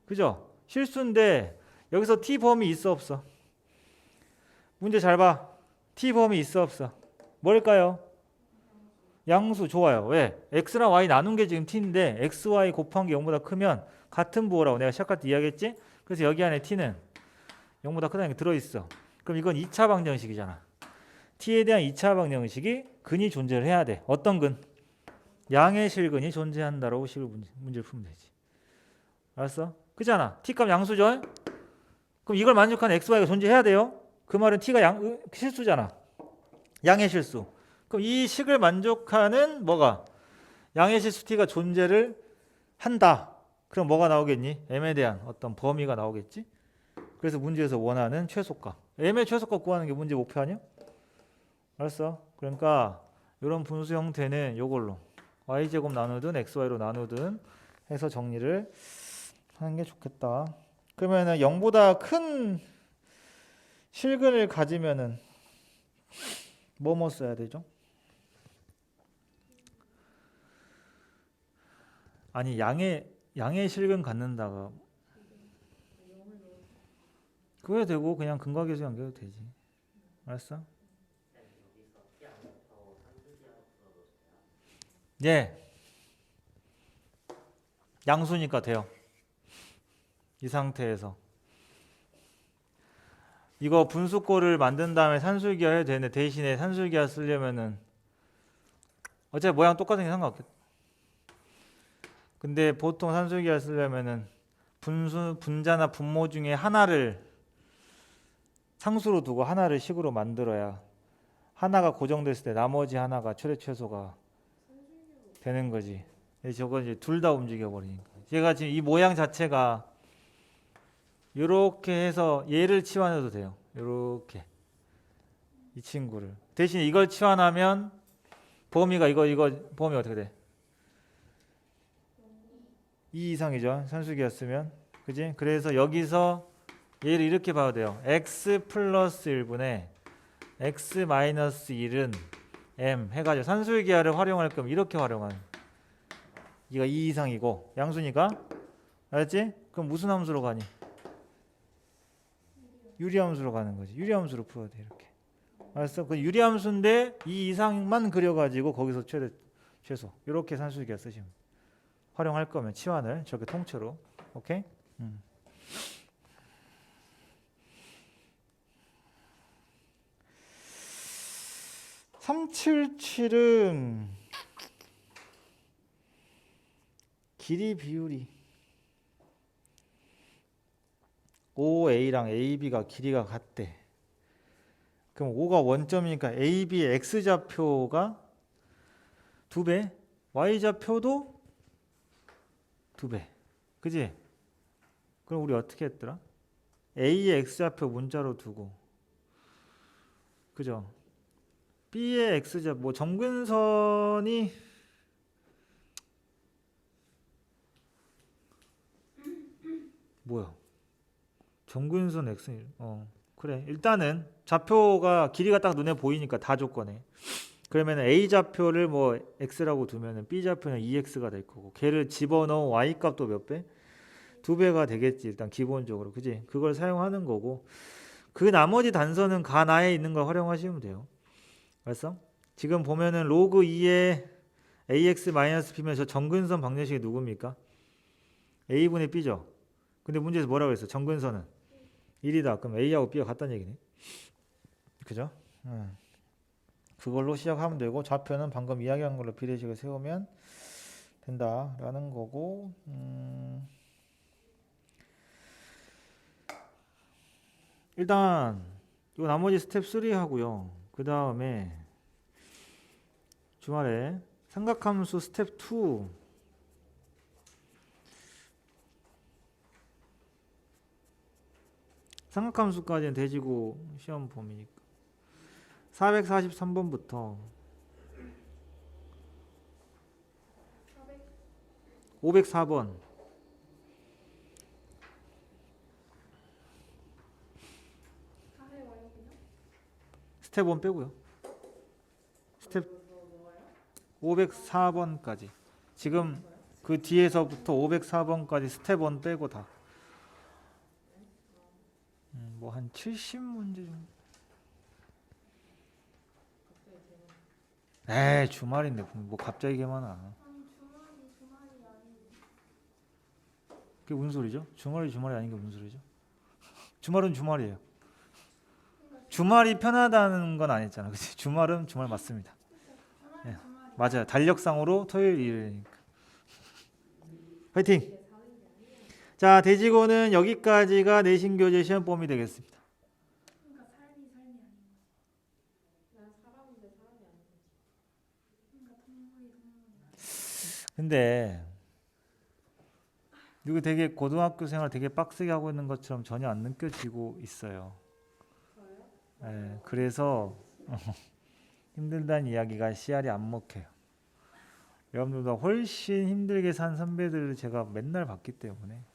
그죠? 실수인데 여기서 t 범위 있어 없어? 문제 잘 봐. t 범위 있어 없어? 뭘까요? 양수. 좋아요. 왜? x랑 y 나눈 게 지금 t인데 xy 곱한 게 0보다 크면 같은 부호라고 내가 시작할 때 이야기했지? 그래서 여기 안에 t는 0보다 크다는 게 들어있어. 그럼 이건 2차 방정식이잖아. t에 대한 2차 방정식이 근이 존재를 해야 돼. 어떤 근? 양의 실근이 존재한다라고 식을 문제를 풀면 되지. 알았어? 그잖아. t값 양수죠? 그럼 이걸 만족하는 xy가 존재해야 돼요. 그 말은 t가 실수잖아. 양의 실수. 그럼 이 식을 만족하는 뭐가? 양의 실수 t가 존재를 한다. 그럼 뭐가 나오겠니? m에 대한 어떤 범위가 나오겠지? 그래서 문제에서 원하는 최소값. m의 최소값 구하는 게 문제 목표 아니야? 알았어? 그러니까 이런 분수 형태는 이걸로 y제곱 나누든 xy로 나누든 해서 정리를 하는 게 좋겠다. 그러면은 0보다 큰 실근을 가지면은 뭐 써야 되죠? 아니 양의 실근 갖는다가 그게 되고 그냥 근각계수 연결도 되지. 알았어? 예. 양수니까 돼요. 이 상태에서 이거 분수꼴을 만든 다음에 산술기하 해도 되는데 대신에 산술기하 쓰려면은 어차피 모양 똑같은 게 상관없겠다. 근데 보통 산술기하 쓰려면은 분자나 분모 중에 하나를 상수로 두고 하나를 식으로 만들어야 하나가 고정됐을 때 나머지 하나가 최대 최소가 되는 거지. 저건 이제 둘 다 움직여 버리니까. 제가 지금 이 모양 자체가 이렇게 해서 얘를 치환해도 돼요. 이렇게 이 친구를 대신 이걸 치환하면 범위가 이거 범위 어떻게 돼? 2 이상이죠. 산수기였으면 그지? 그래서 여기서 얘를 이렇게 봐도 돼요. x 플러스 1분의 x 마이너스 1은 m 해가지고 산술기하를 활용할 거면 이렇게 활용하는. 이가 2 이상이고 양수니까 알았지? 그럼 무슨 함수로 가니? 유리함수로 가는 거지. 유리함수로 풀어야 돼 이렇게. 알았어? 그 유리함수인데 2 이상만 그려가지고 거기서 최소 이렇게 산술기하 쓰시면 활용할 거면 치환을 저렇게 통째로. 오케이? 377은 길이 비율이 OA랑 AB가 길이가 같대. 그럼 O가 원점이니까 AB의 X좌표가 2배, Y좌표도 2배. 그지? 그럼 우리 어떻게 했더라? A의 X좌표 문자로 두고 그죠? B의 X좌표 뭐 점근선이 점근선 X 그래. 일단은 좌표가 길이가 딱 눈에 보이니까 다 조건해. 그러면 A 좌표를 뭐 x라고 두면은 B 좌표는 2x가 될 거고 걔를 집어넣은 y 값도 몇 배? 2배가 되겠지. 일단 기본적으로. 그지? 그걸 사용하는 거고 그 나머지 단서는 가나에 있는 걸 활용하시면 돼요. 알았어? 지금 보면은 로그 2에 ax-b면 저 정근선 방정식이 누굽니까? a분의 b죠. 근데 문제에서 뭐라고 했어? 정근선은 1이다. 그럼 a하고 b가 같다는 얘기네. 그죠? 그걸로 시작하면 되고 좌표는 방금 이야기한 걸로 비례식을 세우면 된다라는 거고 일단 요 나머지 스텝 3 하고요. 그 다음에 주말에 삼각함수 스텝 2 삼각함수까지는 대지고 시험 범위니까 443번부터 504번 다 해와요 그냥? 스텝 1 빼고요. 스텝 504번까지 지금 그 뒤에서부터 504번까지 스텝 1 빼고 다 뭐 한 70문제 정도. 에이 주말인데 뭐 갑자기 이게 많아. 아니 주말이 아닌데. 그게 무슨 소리죠? 주말이 아닌 게 무슨 소리죠? 주말은 주말이에요. 주말이 편하다는 건 아니잖아. 그치? 주말은 주말 맞습니다. 예, 맞아요. 달력상으로 토요일 일요일이니까. 화이팅! 자, 대지고는 여기까지가 내신교재 시험 범위 되겠습니다. 그러니까 삶이 아닌 거지. 난 사람인데 사람이 아닌 거지. 그러니까 동물이 아닌. 근데 이거 되게 고등학교 생활 되게 빡세게 하고 있는 것처럼 전혀 안 느껴지고 있어요. 예, 그래서 힘들다는 이야기가 씨알이 안 먹혀요. 여러분들보다 훨씬 힘들게 산 선배들을 제가 맨날 봤기 때문에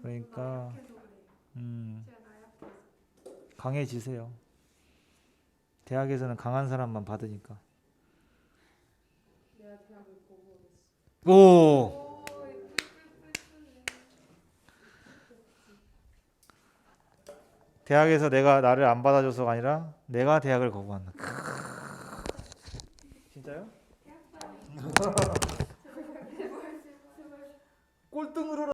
그러니까 제가 나약해서. 강해지세요. 대학에서는 강한 사람만 받으니까. 내가 대학을 거부하겠어. 오! 대학에서 내가 나를 안 받아줘서가 아니라 내가 대학을 거부한다. 진짜요? 꼴등으로